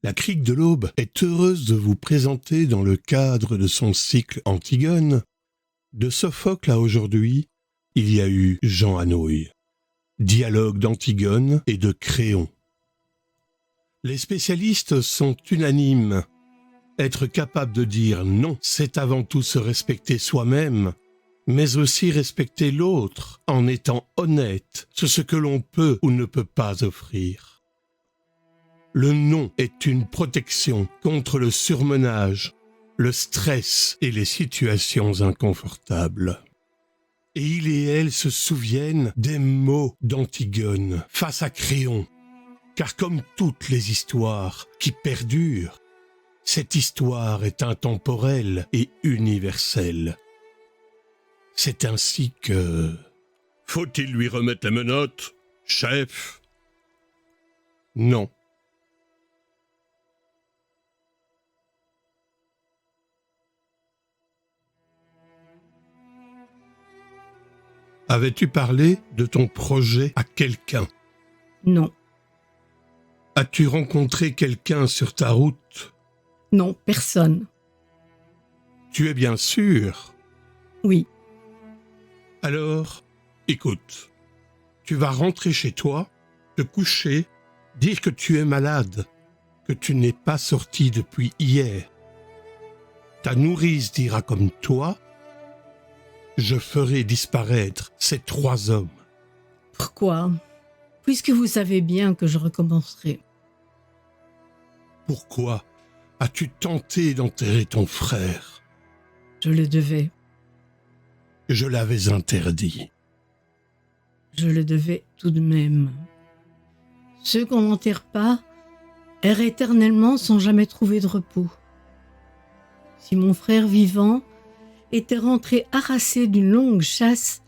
La Crique de l'Aube est heureuse de vous présenter dans le cadre de son cycle Antigone. De Sophocle à aujourd'hui, il y a eu Jean Anouilh, dialogue d'Antigone et de Créon. Les spécialistes sont unanimes. Être capable de dire non, c'est avant tout se respecter soi-même, mais aussi respecter l'autre en étant honnête sur ce que l'on peut ou ne peut pas offrir. Le non est une protection contre le surmenage, le stress et les situations inconfortables. Et il et elle se souviennent des mots d'Antigone face à Créon, car comme toutes les histoires qui perdurent, cette histoire est intemporelle et universelle. C'est ainsi que... Faut-il lui remettre les menottes, chef? Non. Avais-tu parlé de ton projet à quelqu'un? Non. As-tu rencontré quelqu'un sur ta route? Non, personne. Tu es bien sûr? Oui. Alors, écoute, tu vas rentrer chez toi, te coucher, dire que tu es malade, que tu n'es pas sorti depuis hier. Ta nourrice dira comme toi: je ferai disparaître ces 3 hommes. Pourquoi? Puisque vous savez bien que je recommencerai. Pourquoi as-tu tenté d'enterrer ton frère? Je le devais. Je l'avais interdit. Je le devais tout de même. Ceux qu'on n'enterre pas errent éternellement sans jamais trouver de repos. Si mon frère vivant était rentré harassé d'une longue chasse,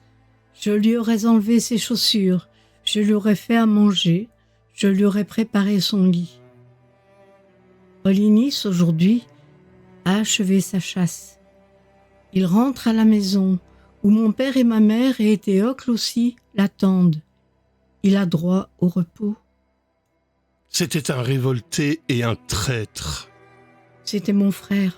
je lui aurais enlevé ses chaussures, je lui aurais fait à manger, je lui aurais préparé son lit. Polynice, aujourd'hui, a achevé sa chasse. Il rentre à la maison, où mon père et ma mère et Théocle aussi l'attendent. Il a droit au repos. C'était un révolté et un traître. C'était mon frère.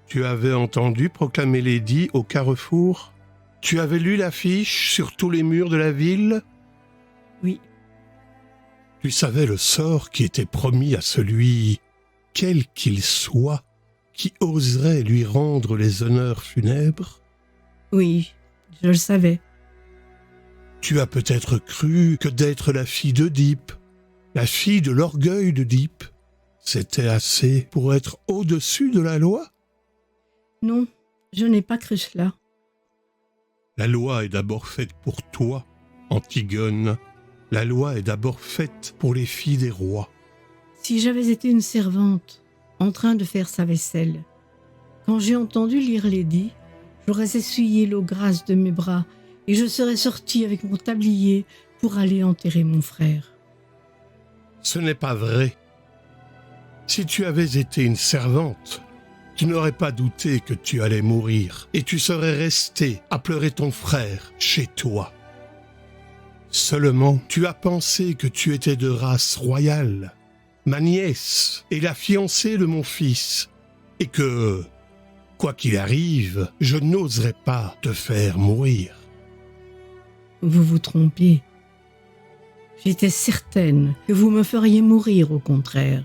Tu avais entendu proclamer l'édit au carrefour? Tu avais lu l'affiche sur tous les murs de la ville? Oui. Tu savais le sort qui était promis à celui, quel qu'il soit, qui oserait lui rendre les honneurs funèbres? Oui, je le savais. Tu as peut-être cru que d'être la fille d'Œdipe, la fille de l'orgueil d'Œdipe, c'était assez pour être au-dessus de la loi? Non, je n'ai pas cru cela. La loi est d'abord faite pour toi, Antigone. La loi est d'abord faite pour les filles des rois. Si j'avais été une servante, en train de faire sa vaisselle, quand j'ai entendu lire l'édit, j'aurais essuyé l'eau grasse de mes bras et je serais sortie avec mon tablier pour aller enterrer mon frère. Ce n'est pas vrai. Si tu avais été une servante, tu n'aurais pas douté que tu allais mourir et tu serais resté à pleurer ton frère chez toi. Seulement, tu as pensé que tu étais de race royale, ma nièce et la fiancée de mon fils, et que, quoi qu'il arrive, je n'oserais pas te faire mourir. Vous vous trompiez. J'étais certaine que vous me feriez mourir au contraire.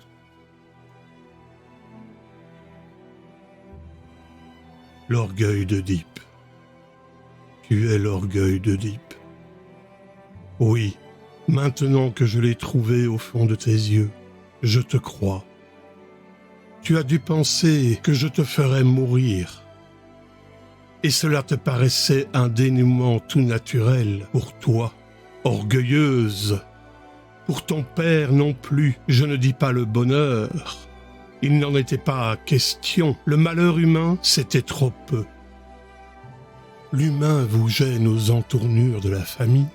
L'orgueil d'Œdipe. Tu es l'orgueil d'Œdipe. Oui, maintenant que je l'ai trouvé au fond de tes yeux, je te crois. Tu as dû penser que je te ferais mourir. Et cela te paraissait un dénouement tout naturel pour toi, orgueilleuse. Pour ton père non plus, je ne dis pas le bonheur. Il n'en était pas question. Le malheur humain, c'était trop peu. L'humain vous gêne aux entournures de la famille.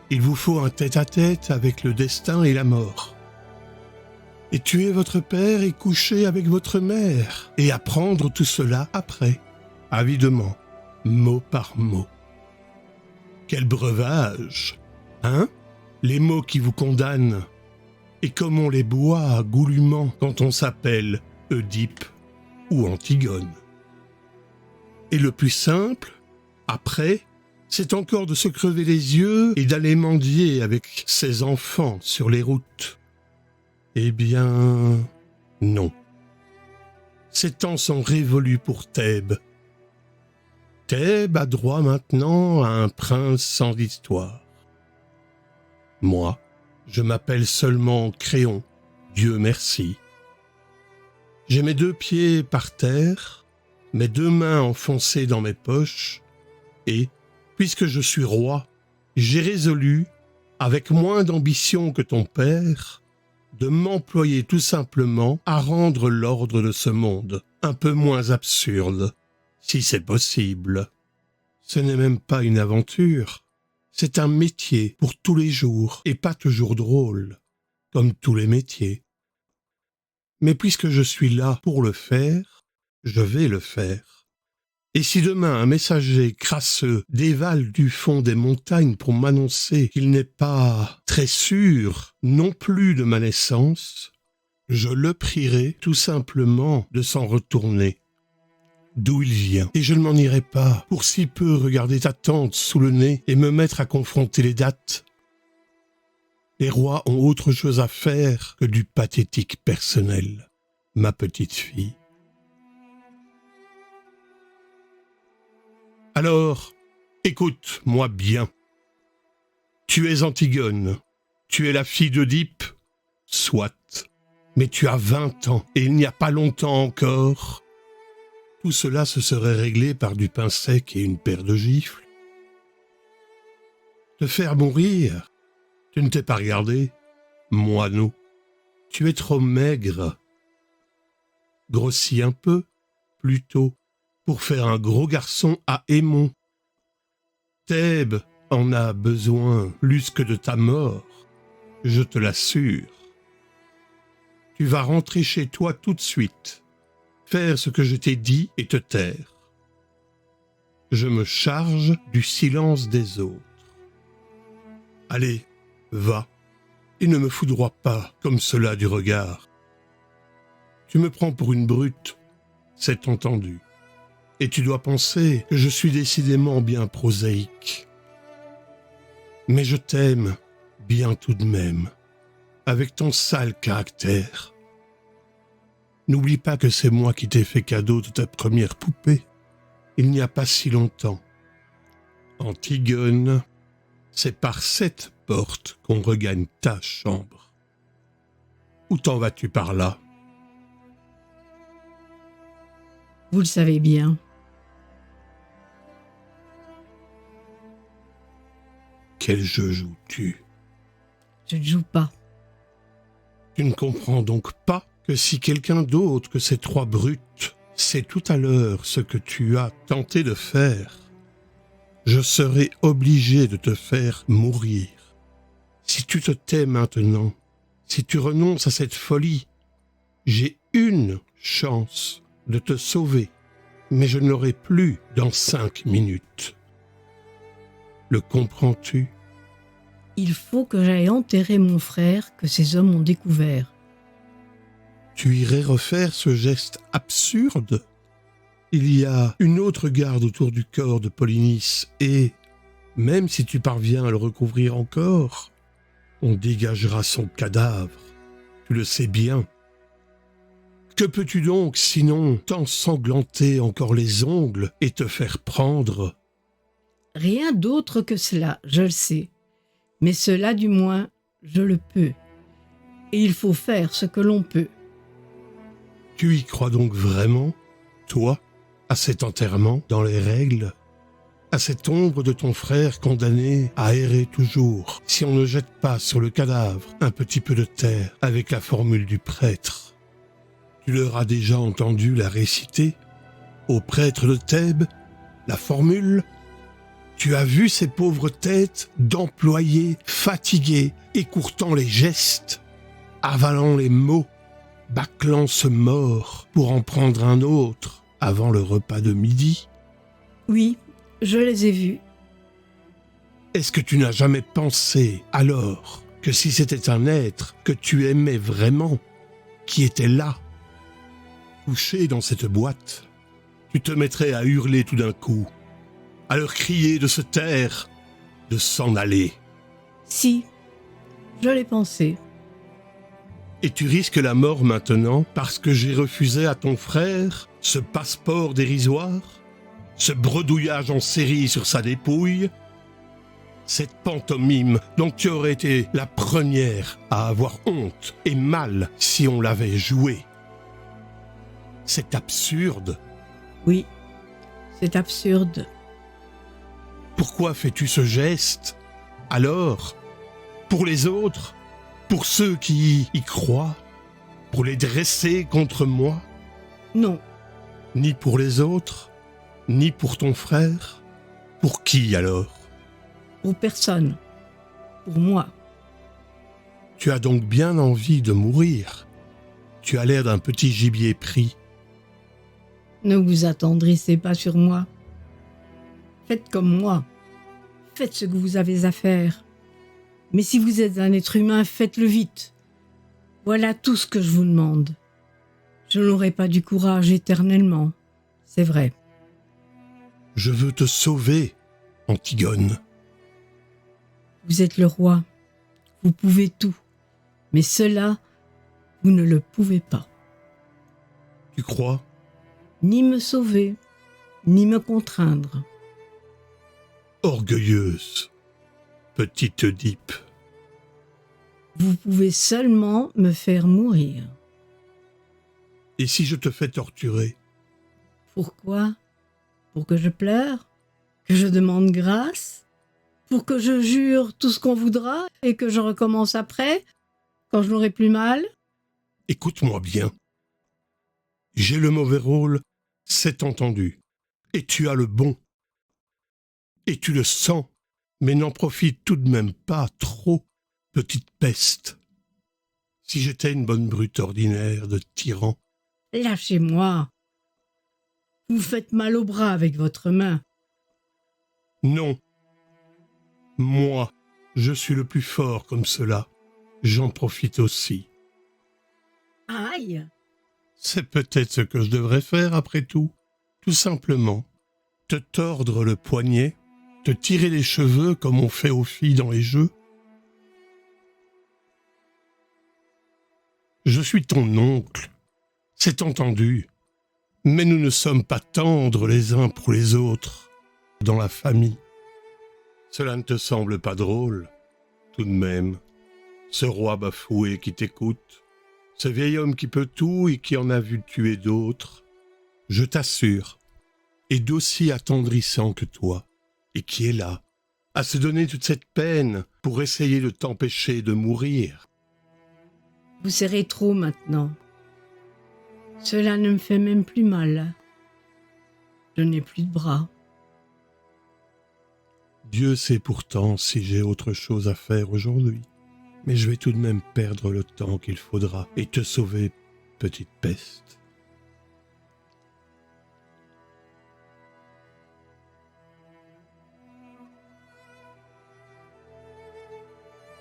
Il vous faut un tête-à-tête avec le destin et la mort. Et tuer votre père et coucher avec votre mère, et apprendre tout cela après, avidement, mot par mot. Quel breuvage, hein? Les mots qui vous condamnent. et comme on les boit goulûment quand on s'appelle Oedipe ou Antigone. Et le plus simple, après, c'est encore de se crever les yeux et d'aller mendier avec ses enfants sur les routes. Eh bien, non. Ces temps sont révolus pour Thèbes. Thèbes a droit maintenant à un prince sans histoire. Moi, je m'appelle seulement Créon, Dieu merci. J'ai mes 2 pieds par terre, mes 2 mains enfoncées dans mes poches, et, puisque je suis roi, j'ai résolu, avec moins d'ambition que ton père, de m'employer tout simplement à rendre l'ordre de ce monde un peu moins absurde, si c'est possible. Ce n'est même pas une aventure, c'est un métier pour tous les jours et pas toujours drôle, comme tous les métiers. Mais puisque je suis là pour le faire, je vais le faire. Et si demain un messager crasseux dévale du fond des montagnes pour m'annoncer qu'il n'est pas très sûr non plus de ma naissance, je le prierai tout simplement de s'en retourner d'où il vient, et je ne m'en irai pas pour si peu regarder ta tante sous le nez et me mettre à confronter les dates. Les rois ont autre chose à faire que du pathétique personnel, ma petite fille. Alors, écoute-moi bien. Tu es Antigone, tu es la fille d'Oedipe, soit, mais tu as 20 ans, et il n'y a pas longtemps encore. Tout cela se serait réglé par du pain sec et une paire de gifles. Te faire mourir, tu ne t'es pas regardé, moineau. Tu es trop maigre. Grossis un peu, plutôt, pour faire un gros garçon à Aimon. Thèbes en a besoin plus que de ta mort, je te l'assure. Tu vas rentrer chez toi tout de suite, faire ce que je t'ai dit et te taire. Je me charge du silence des autres. Allez, va, et ne me foudroie pas comme cela du regard. Tu me prends pour une brute, c'est entendu. Et tu dois penser que je suis décidément bien prosaïque. Mais je t'aime bien tout de même, avec ton sale caractère. N'oublie pas que c'est moi qui t'ai fait cadeau de ta première poupée, il n'y a pas si longtemps. Antigone, c'est par cette porte qu'on regagne ta chambre. Où t'en vas-tu par là? Vous le savez bien. Quel jeu joues-tu? Je ne joue pas. Tu ne comprends donc pas que si quelqu'un d'autre que ces 3 brutes sait tout à l'heure ce que tu as tenté de faire, je serai obligé de te faire mourir. Si tu te tais maintenant, si tu renonces à cette folie, j'ai une chance de te sauver, mais je ne l'aurai plus dans 5 minutes. Le comprends-tu? Il faut que j'aille enterrer mon frère que ces hommes ont découvert. Tu irais refaire ce geste absurde? Il y a une autre garde autour du corps de Polynice et, même si tu parviens à le recouvrir encore, on dégagera son cadavre. Tu le sais bien. Que peux-tu donc, sinon, t'ensanglanter encore les ongles et te faire prendre? Rien d'autre que cela, je le sais. Mais cela, du moins, je le peux. Et il faut faire ce que l'on peut. Tu y crois donc vraiment, toi, à cet enterrement dans les règles, à cette ombre de ton frère condamné à errer toujours, si on ne jette pas sur le cadavre un petit peu de terre avec la formule du prêtre? Tu leur as déjà entendu la réciter au prêtre de Thèbes, la formule? Tu as vu ces pauvres têtes d'employés fatigués, écourtant les gestes, avalant les mots, bâclant ce mort pour en prendre un autre avant le repas de midi? Oui, je les ai vus. Est-ce que tu n'as jamais pensé alors que si c'était un être que tu aimais vraiment, qui était là, couché dans cette boîte, tu te mettrais à hurler tout d'un coup, à leur crier de se taire, de s'en aller. Si, je l'ai pensé. Et tu risques la mort maintenant parce que j'ai refusé à ton frère ce passeport dérisoire, ce bredouillage en série sur sa dépouille, cette pantomime dont tu aurais été la première à avoir honte et mal si on l'avait jouée. C'est absurde. Oui, c'est absurde. Pourquoi fais-tu ce geste? Alors, pour les autres, pour ceux qui y croient, pour les dresser contre moi? Non, Ni pour les autres, ni pour ton frère? Pour qui alors? pour personne. Pour moi. Tu as donc bien envie de mourir. Tu as l'air d'un petit gibier pris. Ne vous attendrissez pas sur moi. Faites comme moi. Faites ce que vous avez à faire. Mais si vous êtes un être humain, faites-le vite. Voilà tout ce que je vous demande. Je n'aurai pas du courage éternellement, c'est vrai. Je veux te sauver, Antigone. Vous êtes le roi. Vous pouvez tout. Mais cela, vous ne le pouvez pas. Tu crois? Ni me sauver, ni me contraindre. Orgueilleuse, petite Oedipe. Vous pouvez seulement me faire mourir. Et si je te fais torturer? Pourquoi? Pour que je pleure? Que je demande grâce? Pour que je jure tout ce qu'on voudra et que je recommence après, quand je n'aurai plus mal? Écoute-moi bien. J'ai le mauvais rôle, c'est entendu. Et tu as le bon. Et tu le sens, mais n'en profite tout de même pas trop, petite peste. Si j'étais une bonne brute ordinaire de tyran. Lâchez-moi. Vous faites mal au bras avec votre main. Non. Moi, je suis le plus fort comme cela. J'en profite aussi. Aïe! C'est peut-être ce que je devrais faire après tout. Tout simplement. Te tordre le poignet, te tirer les cheveux comme on fait aux filles dans les jeux. Je suis ton oncle. C'est entendu. Mais nous ne sommes pas tendres les uns pour les autres, dans la famille. Cela ne te semble pas drôle, tout de même, ce roi bafoué qui t'écoute, ce vieil homme qui peut tout et qui en a vu tuer d'autres, je t'assure, est d'aussi attendrissant que toi, et qui est là, à se donner toute cette peine pour essayer de t'empêcher de mourir. Vous serrez trop maintenant. Cela ne me fait même plus mal. Je n'ai plus de bras. Dieu sait pourtant si j'ai autre chose à faire aujourd'hui. Mais je vais tout de même perdre le temps qu'il faudra et te sauver, petite peste.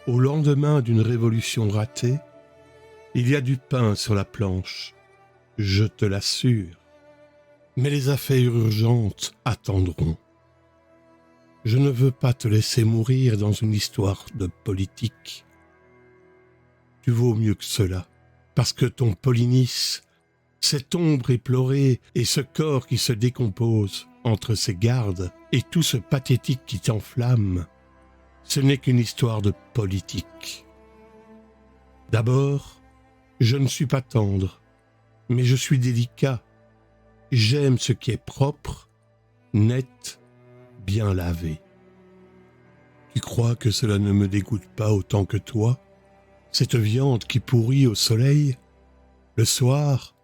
Au lendemain d'une révolution ratée, il y a du pain sur la planche, je te l'assure. Mais les affaires urgentes attendront. Je ne veux pas te laisser mourir dans une histoire de politique. Tu vaux mieux que cela, parce que ton Polynice, cette ombre éplorée et ce corps qui se décompose entre ses gardes et tout ce pathétique qui t'enflamme, ce n'est qu'une histoire de politique. D'abord, je ne suis pas tendre, mais je suis délicat. J'aime ce qui est propre, net, bien lavé. Tu crois que cela ne me dégoûte pas autant que toi, cette viande qui pourrit au soleil? Le soir,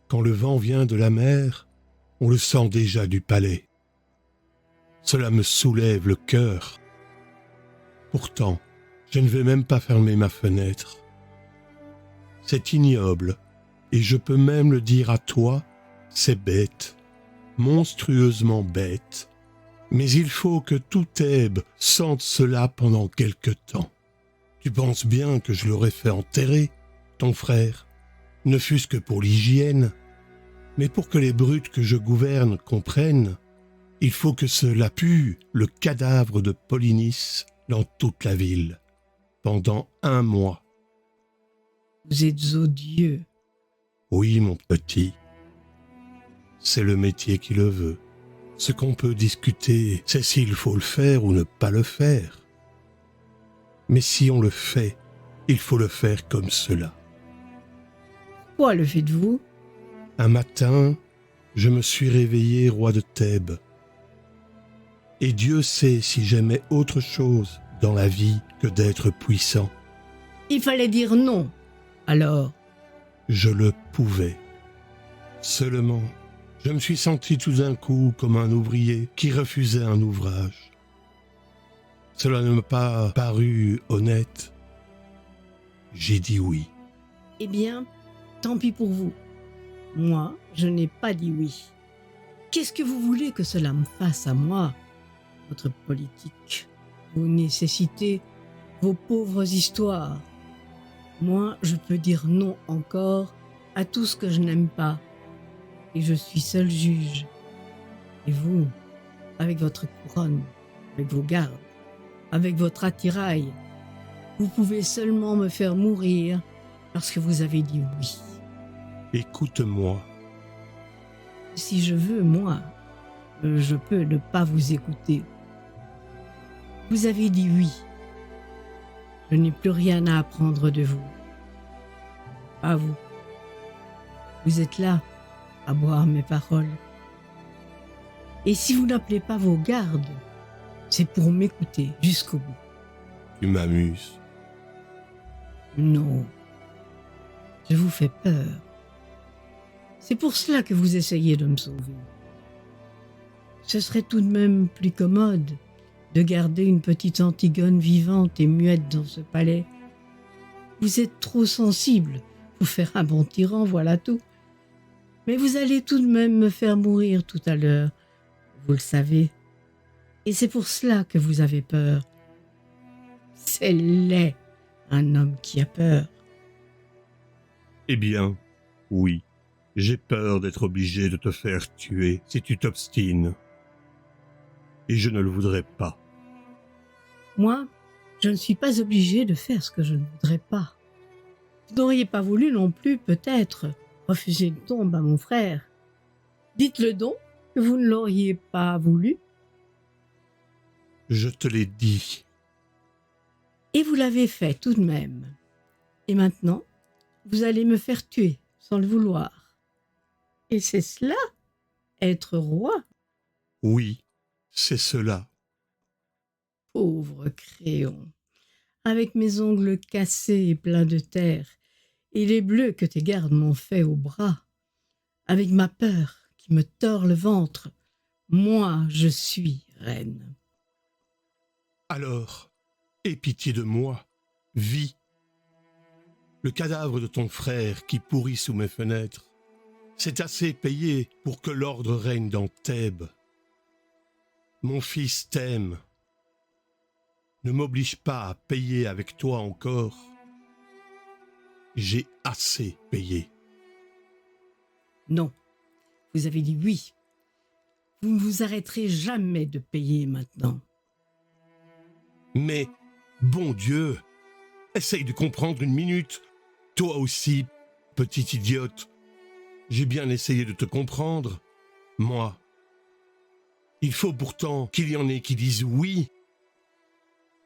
quand le vent vient de la mer, on le sent déjà du palais. Cela me soulève le cœur. Pourtant, je ne vais même pas fermer ma fenêtre. C'est ignoble, et je peux même le dire à toi, c'est bête, monstrueusement bête. Mais il faut que tout Thèbes sente cela pendant quelque temps. Tu penses bien que je l'aurais fait enterrer, ton frère, ne fût-ce que pour l'hygiène, mais pour que les brutes que je gouverne comprennent, il faut que cela pue le cadavre de Polynice dans toute la ville, pendant 1 mois. Vous êtes odieux. Oui, mon petit, c'est le métier qui le veut. Ce qu'on peut discuter, c'est s'il faut le faire ou ne pas le faire. Mais si on le fait, il faut le faire comme cela. Pourquoi le faites-vous? Un matin, je me suis réveillé roi de Thèbes. Et Dieu sait si j'aimais autre chose dans la vie que d'être puissant. Il fallait dire non. Alors, Je le pouvais. Seulement, je me suis senti tout d'un coup comme un ouvrier qui refusait un ouvrage. Cela ne m'a pas paru honnête. J'ai dit oui. eh bien, tant pis pour vous. Moi, je n'ai pas dit oui. Qu'est-ce que vous voulez que cela me fasse à moi, votre politique, vos nécessités, vos pauvres histoires? Moi, je peux dire non encore à tout ce que je n'aime pas. Et je suis seul juge. Et vous, avec votre couronne, avec vos gardes, avec votre attirail, vous pouvez seulement me faire mourir parce que vous avez dit oui. Écoute-moi. Si je veux, moi, je peux ne pas vous écouter. Vous avez dit oui. Je n'ai plus rien à apprendre de vous. Pas vous. Vous êtes là à boire mes paroles. Et si vous n'appelez pas vos gardes, c'est pour m'écouter jusqu'au bout. Tu m'amuses. Non, je vous fais peur. C'est pour cela que vous essayez de me sauver. Ce serait tout de même plus commode de garder une petite Antigone vivante et muette dans ce palais. Vous êtes trop sensible pour faire un bon tyran, voilà tout. Mais vous allez tout de même me faire mourir tout à l'heure, vous le savez. Et c'est pour cela que vous avez peur. C'est laid, un homme qui a peur. Eh bien, oui. J'ai peur d'être obligé de te faire tuer si tu t'obstines. Et je ne le voudrais pas. Moi, je ne suis pas obligée de faire ce que je ne voudrais pas. Vous n'auriez pas voulu non plus, peut-être, refuser une tombe à mon frère. Dites-le donc que vous ne l'auriez pas voulu. Je te l'ai dit. Et vous l'avez fait tout de même. Et maintenant, vous allez me faire tuer sans le vouloir. Et c'est cela, être roi. Oui, c'est cela. Pauvre crayon, avec mes ongles cassés et pleins de terre, et les bleus que tes gardes m'ont fait au bras, avec ma peur qui me tord le ventre, moi je suis reine. Alors, aie pitié de moi, vis. Le cadavre de ton frère qui pourrit sous mes fenêtres, c'est assez payé pour que l'ordre règne dans Thèbes. Mon fils t'aime. Ne m'oblige pas à payer avec toi encore. J'ai assez payé. Non, vous avez dit oui. Vous ne vous arrêterez jamais de payer maintenant. Mais, bon Dieu, essaye de comprendre une minute. Toi aussi, petite idiote. J'ai bien essayé de te comprendre. Moi. Il faut pourtant qu'il y en ait qui disent oui.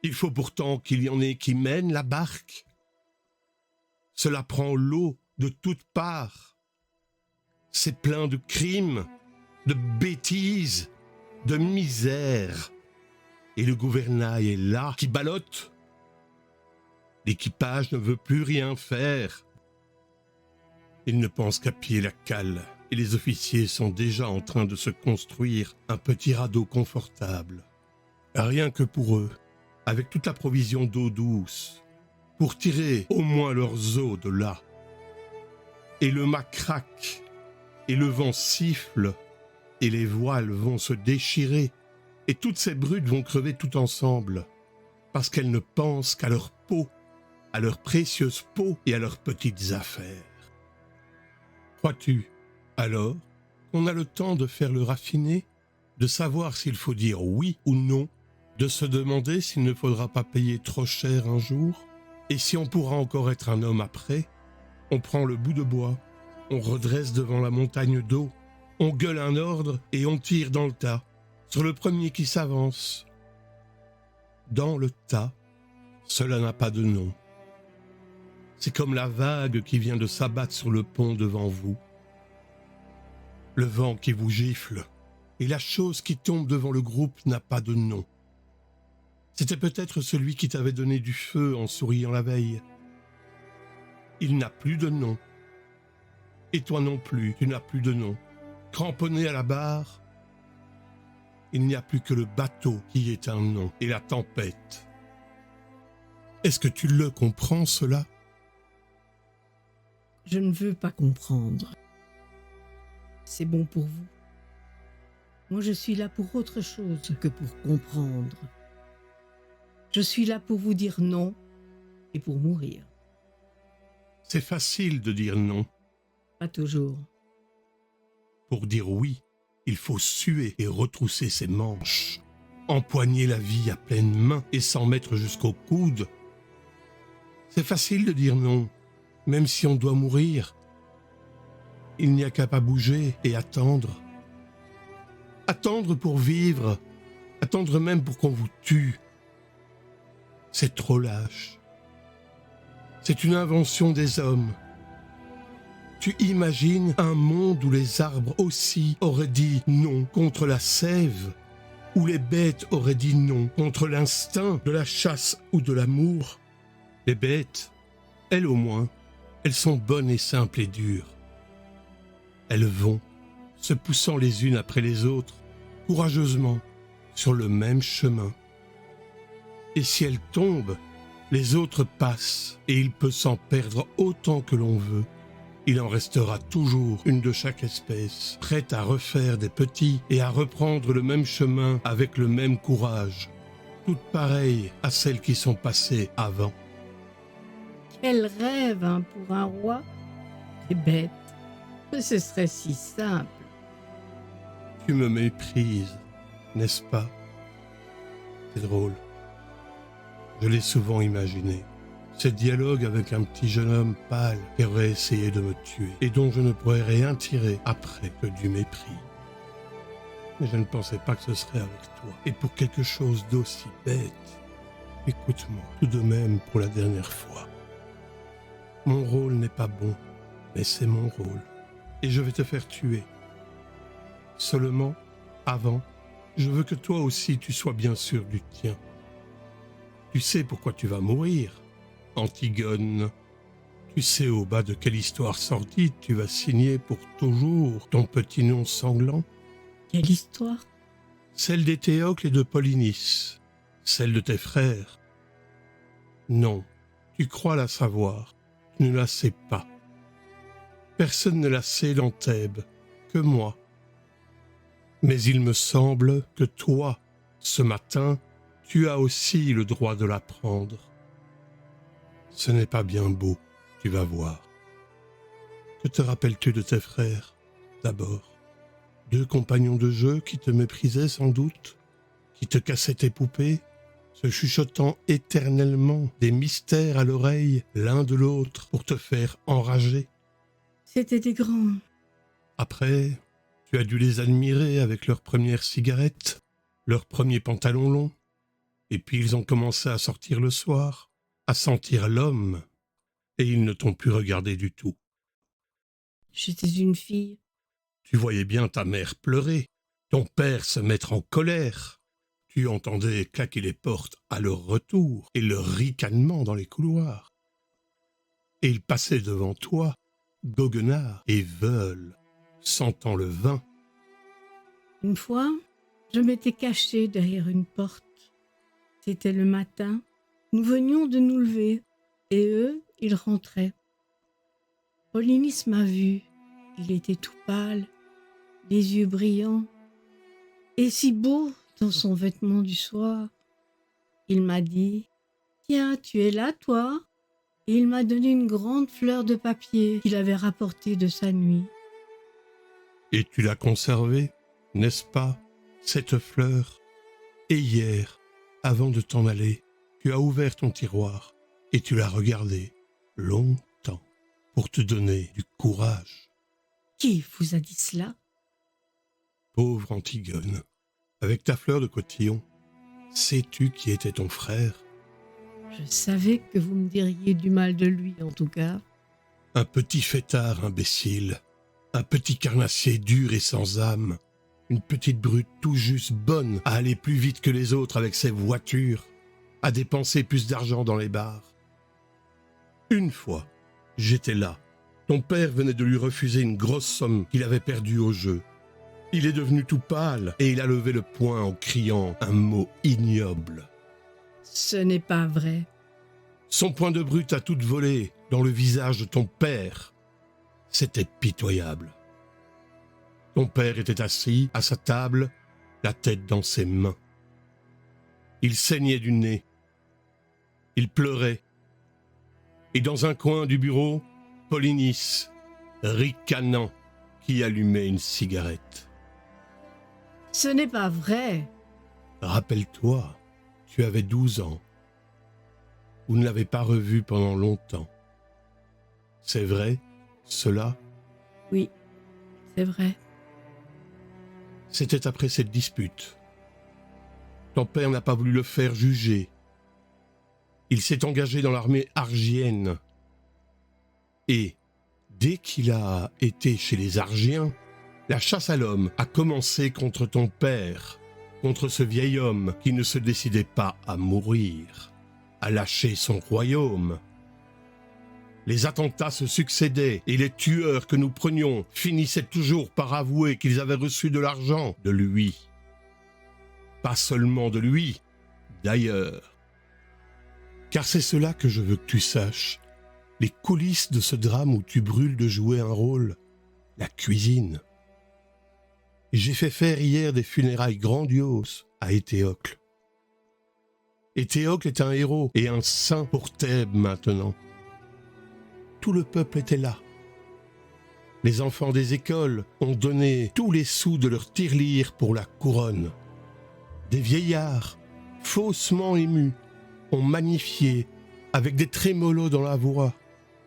Il faut pourtant qu'il y en ait qui mènent la barque. Cela prend l'eau de toutes parts. C'est plein de crimes, de bêtises, de misère. Et le gouvernail est là, qui ballotte. L'équipage ne veut plus rien faire. Il ne pense qu'à piller la cale, et les officiers sont déjà en train de se construire un petit radeau confortable. Rien que pour eux, avec toute la provision d'eau douce, pour tirer au moins leurs eaux de là. Et le mât craque, et le vent siffle, et les voiles vont se déchirer, et toutes ces brutes vont crever tout ensemble, parce qu'elles ne pensent qu'à leur peau, à leurs précieuses peaux et à leurs petites affaires. Crois-tu, alors, qu'on a le temps de faire le raffiné, de savoir s'il faut dire oui ou non, de se demander s'il ne faudra pas payer trop cher un jour, et si on pourra encore être un homme après? On prend le bout de bois, on redresse devant la montagne d'eau, on gueule un ordre et on tire dans le tas, sur le premier qui s'avance. Dans le tas, cela n'a pas de nom. C'est comme la vague qui vient de s'abattre sur le pont devant vous. Le vent qui vous gifle, et la chose qui tombe devant le groupe n'a pas de nom. C'était peut-être celui qui t'avait donné du feu en souriant la veille. Il n'a plus de nom. Et toi non plus, tu n'as plus de nom. Cramponné à la barre, il n'y a plus que le bateau qui est un nom, et la tempête. Est-ce que tu le comprends, cela? Je ne veux pas comprendre. C'est bon pour vous. Moi, je suis là pour autre chose que pour comprendre. Je suis là pour vous dire non et pour mourir. C'est facile de dire non. Pas toujours. Pour dire oui, il faut suer et retrousser ses manches, empoigner la vie à pleines mains et s'en mettre jusqu'au coude. C'est facile de dire non, même si on doit mourir. Il n'y a qu'à pas bouger et attendre. Attendre pour vivre, attendre même pour qu'on vous tue. C'est trop lâche. C'est une invention des hommes. Tu imagines un monde où les arbres aussi auraient dit non contre la sève, où les bêtes auraient dit non contre l'instinct de la chasse ou de l'amour. Les bêtes, elles au moins, elles sont bonnes et simples et dures. Elles vont, se poussant les unes après les autres, courageusement, sur le même chemin. Et si elles tombent, les autres passent, et il peut s'en perdre autant que l'on veut. Il en restera toujours une de chaque espèce, prête à refaire des petits et à reprendre le même chemin avec le même courage, toutes pareilles à celles qui sont passées avant. Quel rêve, hein, pour un roi. C'est bête. Mais ce serait si simple. Tu me méprises, n'est-ce pas? C'est drôle. Je l'ai souvent imaginé. Ce dialogue avec un petit jeune homme pâle qui aurait essayé de me tuer et dont je ne pourrais rien tirer après que du mépris. Mais je ne pensais pas que ce serait avec toi. Et pour quelque chose d'aussi bête, écoute-moi tout de même pour la dernière fois. Mon rôle n'est pas bon, mais c'est mon rôle. Et je vais te faire tuer. Seulement, avant, je veux que toi aussi tu sois bien sûr du tien. Tu sais pourquoi tu vas mourir, Antigone. Tu sais au bas de quelle histoire sordide tu vas signer pour toujours ton petit nom sanglant? Quelle histoire? Celle des Théocle et de Polynice, celle de tes frères. Non, tu crois la savoir, tu ne la sais pas. Personne ne la sait dans Thèbes, que moi. Mais il me semble que toi, ce matin, tu as aussi le droit de l'apprendre. Ce n'est pas bien beau, tu vas voir. Que te rappelles-tu de tes frères, d'abord? 2 compagnons de jeu qui te méprisaient sans doute, qui te cassaient tes poupées, se chuchotant éternellement des mystères à l'oreille l'un de l'autre pour te faire enrager. C'était des grands. Après, tu as dû les admirer avec leurs premières cigarettes, leurs premiers pantalons longs, et puis ils ont commencé à sortir le soir, à sentir l'homme, et ils ne t'ont plus regardé du tout. J'étais une fille. Tu voyais bien ta mère pleurer, ton père se mettre en colère. Tu entendais claquer les portes à leur retour et le ricanement dans les couloirs. Et ils passaient devant toi, goguenards et veules, sentant le vin. Une fois, je m'étais cachée derrière une porte. C'était le matin. Nous venions de nous lever, et eux, ils rentraient. Polynice m'a vue. Il était tout pâle, les yeux brillants, et si beau dans son vêtement du soir. Il m'a dit « Tiens, tu es là, toi ?» et il m'a donné une grande fleur de papier qu'il avait rapportée de sa nuit. Et tu l'as conservée, n'est-ce pas, cette fleur? Et hier, avant de t'en aller, tu as ouvert ton tiroir et tu l'as regardée longtemps pour te donner du courage. Qui vous a dit cela? Pauvre Antigone, avec ta fleur de cotillon, sais-tu qui était ton frère? Je savais que vous me diriez du mal de lui, en tout cas. Un petit fêtard imbécile, un petit carnassier dur et sans âme, une petite brute tout juste bonne à aller plus vite que les autres avec ses voitures, à dépenser plus d'argent dans les bars. Une fois, j'étais là. Ton père venait de lui refuser une grosse somme qu'il avait perdue au jeu. Il est devenu tout pâle et il a levé le poing en criant un mot ignoble. Ce n'est pas vrai. Son poing de brute a tout volé dans le visage de ton père. C'était pitoyable. Ton père était assis à sa table, la tête dans ses mains. Il saignait du nez. Il pleurait. Et dans un coin du bureau, Polynice, ricanant, qui allumait une cigarette. Ce n'est pas vrai. Rappelle-toi, tu avais 12 ans. Vous ne l'avez pas revu pendant longtemps. C'est vrai, cela? Oui, c'est vrai. C'était après cette dispute. Ton père n'a pas voulu le faire juger. Il s'est engagé dans l'armée argienne. Et, dès qu'il a été chez les Argiens, la chasse à l'homme a commencé contre ton père, contre ce vieil homme qui ne se décidait pas à mourir, à lâcher son royaume. Les attentats se succédaient et les tueurs que nous prenions finissaient toujours par avouer qu'ils avaient reçu de l'argent de lui. Pas seulement de lui, d'ailleurs. Car c'est cela que je veux que tu saches. Les coulisses de ce drame où tu brûles de jouer un rôle, la cuisine. J'ai fait faire hier des funérailles grandioses à Éthéocle. Éthéocle est un héros et un saint pour Thèbes maintenant. Tout le peuple était là. Les enfants des écoles ont donné tous les sous de leur tirelire pour la couronne. Des vieillards, faussement émus, ont magnifié, avec des trémolos dans la voix,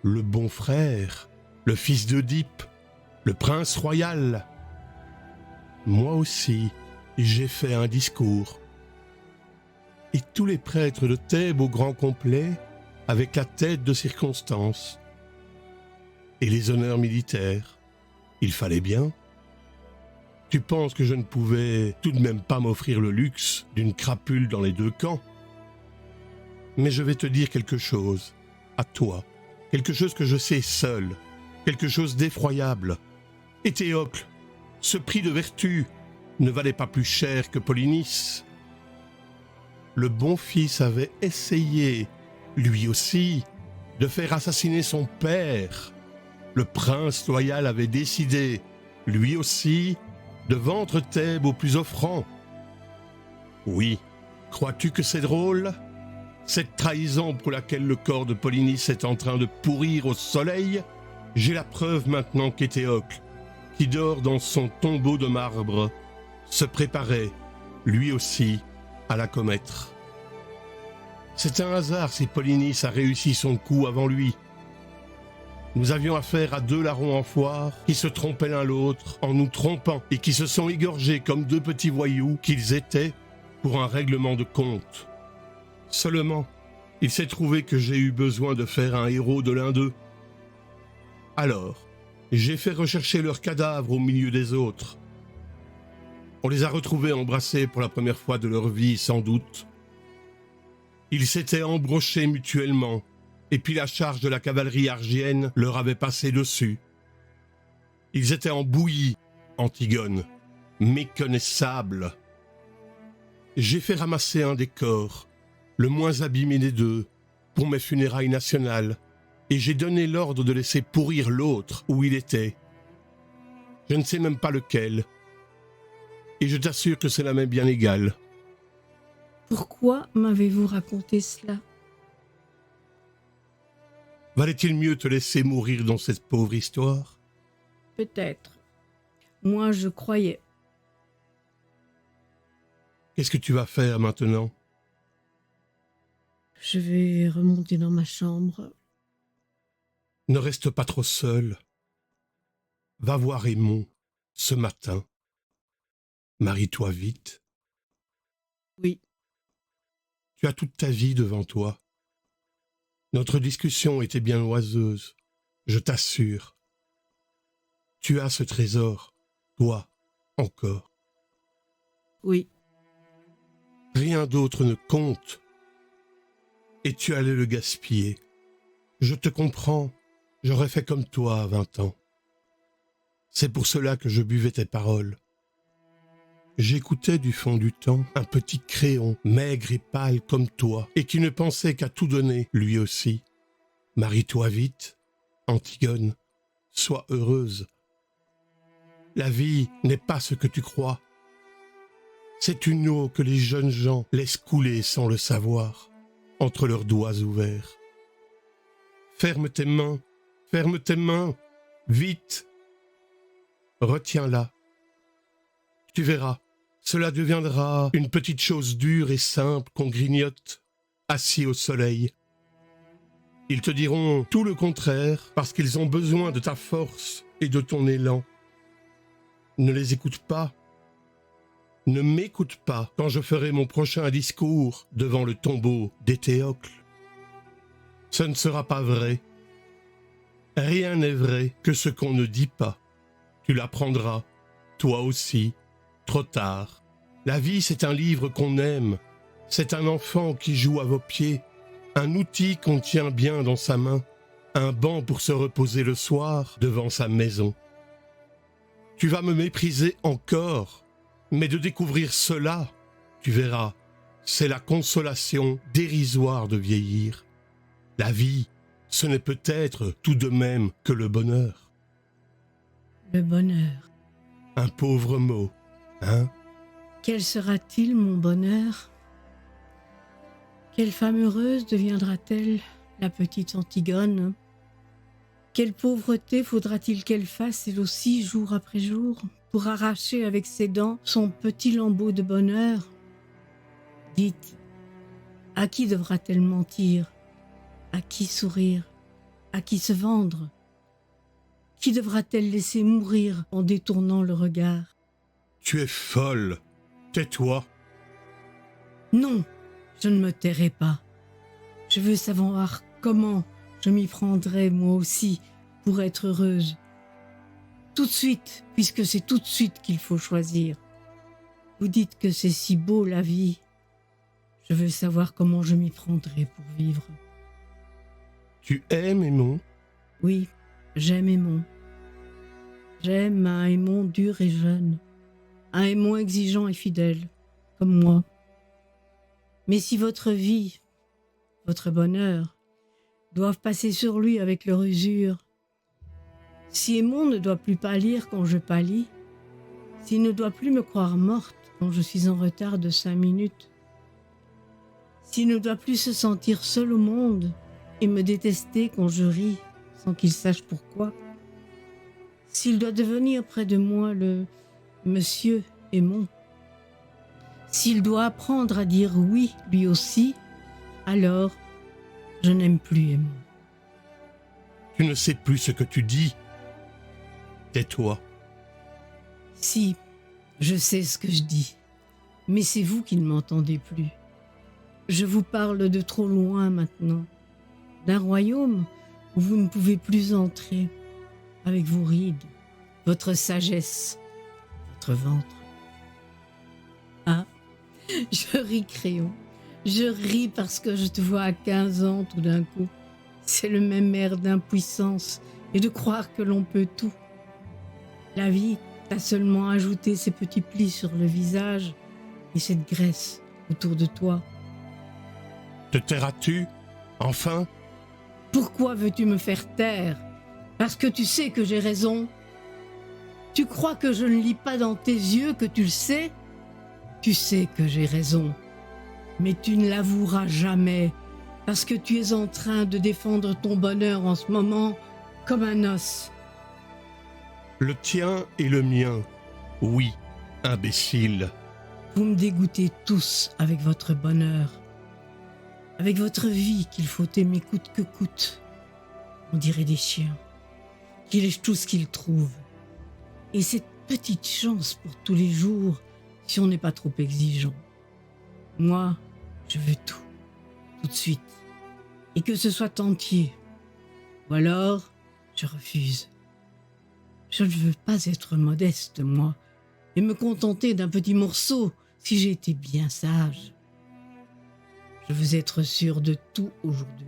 le bon frère, le fils d'Œdipe, le prince royal. Moi aussi, j'ai fait un discours. Et tous les prêtres de Thèbes au grand complet, avec la tête de circonstance. Et les honneurs militaires, il fallait bien. Tu penses que je ne pouvais tout de même pas m'offrir le luxe d'une crapule dans les deux camps? Mais je vais te dire quelque chose, à toi, quelque chose que je sais seul, quelque chose d'effroyable. Éthéocle, ce prix de vertu ne valait pas plus cher que Polynice. Le bon fils avait essayé, lui aussi, de faire assassiner son père. Le prince loyal avait décidé, lui aussi, de vendre Thèbes aux plus offrants. Oui, crois-tu que c'est drôle? Cette trahison pour laquelle le corps de Polynice est en train de pourrir au soleil, j'ai la preuve maintenant qu'Éthéocle, qui dort dans son tombeau de marbre, se préparait, lui aussi, à la commettre. C'est un hasard si Polynice a réussi son coup avant lui. Nous avions affaire à deux larrons en foire qui se trompaient l'un l'autre en nous trompant et qui se sont égorgés comme deux petits voyous qu'ils étaient pour un règlement de compte. Seulement, il s'est trouvé que j'ai eu besoin de faire un héros de l'un d'eux. Alors, j'ai fait rechercher leurs cadavres au milieu des autres. On les a retrouvés embrassés pour la première fois de leur vie, sans doute. Ils s'étaient embrochés mutuellement, et puis la charge de la cavalerie argienne leur avait passé dessus. Ils étaient en bouillie, Antigone, méconnaissables. J'ai fait ramasser un des corps, le moins abîmé des deux, pour mes funérailles nationales, et j'ai donné l'ordre de laisser pourrir l'autre où il était. Je ne sais même pas lequel, et je t'assure que cela m'est bien égal. Pourquoi m'avez-vous raconté cela? Valait-il mieux te laisser mourir dans cette pauvre histoire? Peut-être. Moi, je croyais. Qu'est-ce que tu vas faire maintenant? Je vais remonter dans ma chambre. Ne reste pas trop seul. Va voir Raymond ce matin. Marie-toi vite. Oui. Tu as toute ta vie devant toi. Notre discussion était bien oiseuse, je t'assure. Tu as ce trésor, toi, encore. Oui. Rien d'autre ne compte. Et tu allais le gaspiller. Je te comprends, j'aurais fait comme toi à 20 ans. C'est pour cela que je buvais tes paroles. J'écoutais du fond du temps un petit créon, maigre et pâle comme toi, et qui ne pensait qu'à tout donner, lui aussi. Marie-toi vite, Antigone, sois heureuse. La vie n'est pas ce que tu crois. C'est une eau que les jeunes gens laissent couler sans le savoir, entre leurs doigts ouverts. Ferme tes mains, vite. Retiens-la. Tu verras, cela deviendra une petite chose dure et simple qu'on grignote, assis au soleil. Ils te diront tout le contraire parce qu'ils ont besoin de ta force et de ton élan. Ne les écoute pas. Ne m'écoute pas quand je ferai mon prochain discours devant le tombeau d'Éthéocle. Ce ne sera pas vrai. Rien n'est vrai que ce qu'on ne dit pas. Tu l'apprendras, toi aussi, trop tard. La vie, c'est un livre qu'on aime. C'est un enfant qui joue à vos pieds. Un outil qu'on tient bien dans sa main. Un banc pour se reposer le soir devant sa maison. Tu vas me mépriser encore, mais de découvrir cela, tu verras, c'est la consolation dérisoire de vieillir. La vie, ce n'est peut-être tout de même que le bonheur. Le bonheur. Un pauvre mot, hein? Quel sera-t-il, mon bonheur? Quelle femme heureuse deviendra-t-elle, la petite Antigone? Quelle pauvreté faudra-t-il qu'elle fasse, elle aussi, jour après jour, pour arracher avec ses dents son petit lambeau de bonheur? Dites, à qui devra-t-elle mentir? À qui sourire? À qui se vendre? Qui devra-t-elle laisser mourir en détournant le regard? Tu es folle. Tais-toi. Non, je ne me tairai pas. Je veux savoir comment je m'y prendrai moi aussi pour être heureuse. Tout de suite, puisque c'est tout de suite qu'il faut choisir. Vous dites que c'est si beau la vie. Je veux savoir comment je m'y prendrai pour vivre. Tu aimes Aymon? Oui, j'aime Aymon. J'aime un Aymon dur et jeune, un Aymon exigeant et fidèle, comme moi. Mais si votre vie, votre bonheur, doivent passer sur lui avec leur usure, si Aymon ne doit plus pâlir quand je pâlis, s'il ne doit plus me croire morte quand je suis en retard de 5 minutes, s'il ne doit plus se sentir seul au monde et me détester quand je ris sans qu'il sache pourquoi, s'il doit devenir près de moi le monsieur Aymon, s'il doit apprendre à dire oui lui aussi, alors je n'aime plus Aymon. Tu ne sais plus ce que tu dis. Tais-toi. Si, je sais ce que je dis, mais c'est vous qui ne m'entendez plus. Je vous parle de trop loin maintenant, d'un royaume où vous ne pouvez plus entrer, avec vos rides, votre sagesse, votre ventre. Ah, je ris, Créon, je ris parce que je te vois à 15 ans tout d'un coup. C'est le même air d'impuissance et de croire que l'on peut tout. La vie t'a seulement ajouté ces petits plis sur le visage et cette graisse autour de toi. Te tairas-tu, enfin? Pourquoi veux-tu me faire taire? Parce que tu sais que j'ai raison. Tu crois que je ne lis pas dans tes yeux que tu le sais? Tu sais que j'ai raison, mais tu ne l'avoueras jamais parce que tu es en train de défendre ton bonheur en ce moment comme un os. Le tien et le mien. Oui, imbécile. Vous me dégoûtez tous avec votre bonheur, avec votre vie qu'il faut aimer coûte que coûte. On dirait des chiens qui lèchent tout ce qu'ils trouvent. Et cette petite chance pour tous les jours, si on n'est pas trop exigeant. Moi, je veux tout de suite, et que ce soit entier. Ou alors, je refuse. Je ne veux pas être modeste, moi, et me contenter d'un petit morceau si j'ai été bien sage. Je veux être sûre de tout aujourd'hui,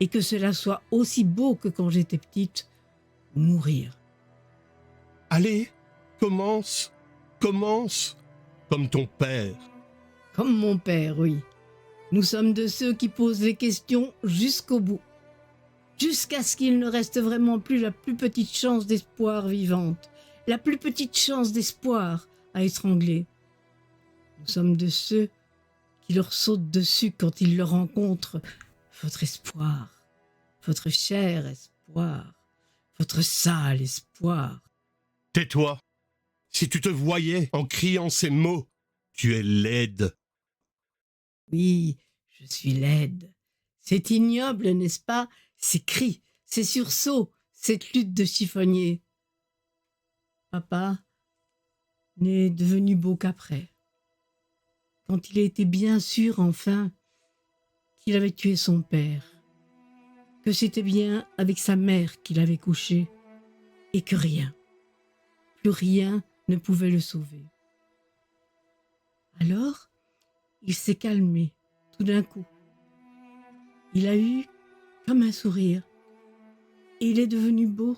et que cela soit aussi beau que quand j'étais petite, ou mourir. Allez, commence, comme ton père. Comme mon père, oui. Nous sommes de ceux qui posent les questions jusqu'au bout, jusqu'à ce qu'il ne reste vraiment plus la plus petite chance d'espoir vivante, la plus petite chance d'espoir à étrangler. Nous sommes de ceux qui leur sautent dessus quand ils le rencontrent. Votre espoir, votre cher espoir, votre sale espoir. Tais-toi. Si tu te voyais en criant ces mots, tu es laide. Oui, je suis laide. C'est ignoble, n'est-ce pas? Ces cris, ces sursauts, cette lutte de chiffonnier. Papa n'est devenu beau qu'après. Quand il a été bien sûr, enfin, qu'il avait tué son père, que c'était bien avec sa mère qu'il avait couché, et que rien, plus rien ne pouvait le sauver. Alors, il s'est calmé, tout d'un coup. Il a eu comme un sourire, et il est devenu beau.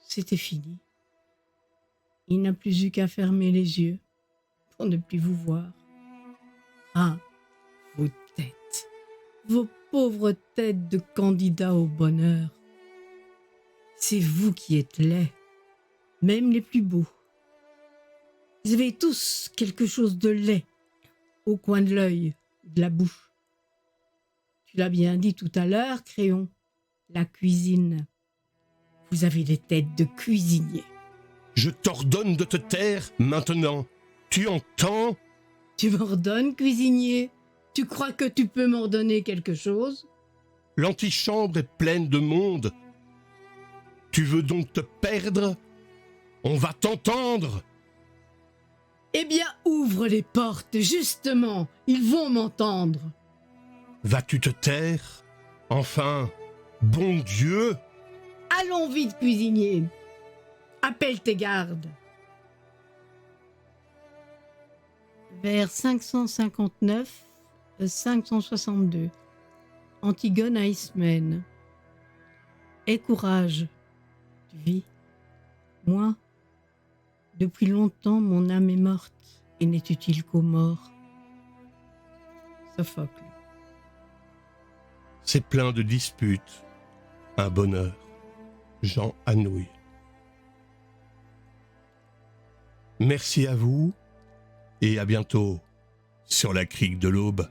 C'était fini. Il n'a plus eu qu'à fermer les yeux pour ne plus vous voir. Ah, vos têtes, vos pauvres têtes de candidats au bonheur. C'est vous qui êtes laids, même les plus beaux. Vous avez tous quelque chose de laid au coin de l'œil, de la bouche. Tu l'as bien dit tout à l'heure, Crayon, la cuisine. Vous avez des têtes de cuisinier. Je t'ordonne de te taire maintenant. Tu entends? Tu m'ordonnes, cuisinier? Tu crois que tu peux m'ordonner quelque chose? L'antichambre est pleine de monde. Tu veux donc te perdre? On va t'entendre. Eh bien, ouvre les portes, justement, ils vont m'entendre. Vas-tu te taire? Enfin, bon Dieu! Allons vite, cuisinier. Appelle tes gardes. Vers 559-562, Antigone à Ismène. Aie courage, tu vis. Moi, depuis longtemps, mon âme est morte et n'est utile qu'aux morts. Sophocle. C'est plein de disputes. Un bonheur. Jean Anouilh. Merci à vous et à bientôt sur la crique de l'Aube.